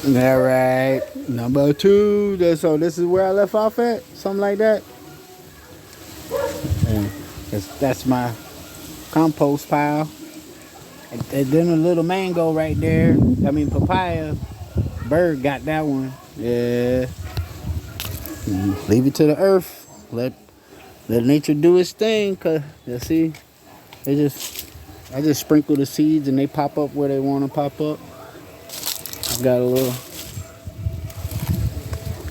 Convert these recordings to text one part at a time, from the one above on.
All right, number two. So this is where I left off at, something like that. And that's my compost pile. And then a little mango right there. I mean papaya. Bird got that one. Yeah. Leave it to the earth. Let nature do its thing. Cause you see, I just sprinkle the seeds and they pop up where they want to pop up. I got a little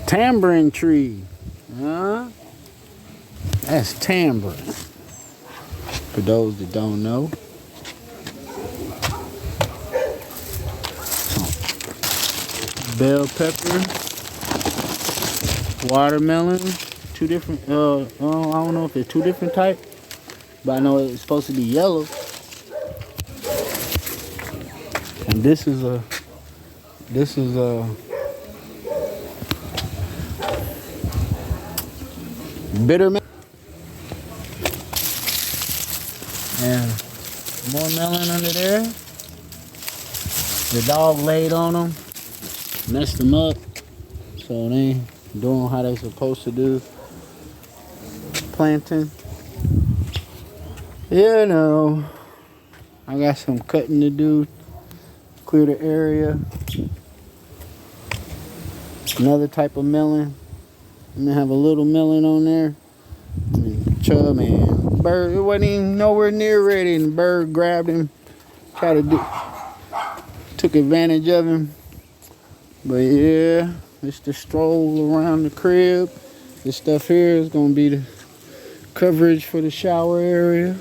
tamarind tree. That's tamarind. For those that don't know. Bell pepper, watermelon, two different, I don't know if it's two different types, but I know it's supposed to be yellow. And this is a bitter melon. And more melon under there. The dog laid on them. Messed them up, so they ain't doing how they supposed to do. Planting. You know, I got some cutting to do. Clear the area. Another type of melon. I'm gonna have a little melon on there. Chub and bird, it wasn't even nowhere near ready, and the bird grabbed him, took advantage of him. But yeah, it's the stroll around the crib. This stuff here is gonna be the coverage for the shower area.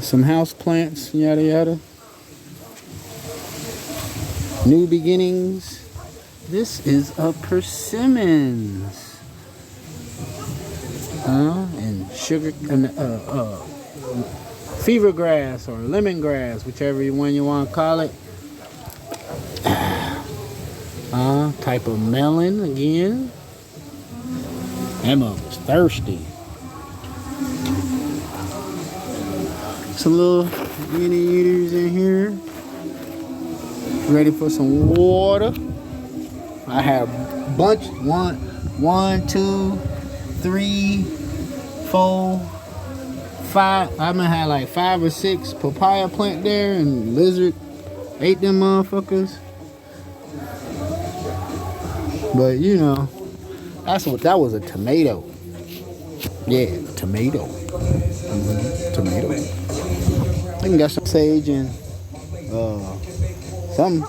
Some house plants, yada yada. New beginnings. This is a persimmons. And sugar and fever grass or lemongrass, whichever one you want to call it. Type of melon again. Emma was thirsty. Some little mini eaters in here. Ready for some water. I have a bunch. One, 2, 3, 4, 5. I'm gonna have like 5 or 6 papaya plant there, and lizard ate them motherfuckers. But you know, that was a tomato. Yeah, tomato. Tomato. I think got some sage and some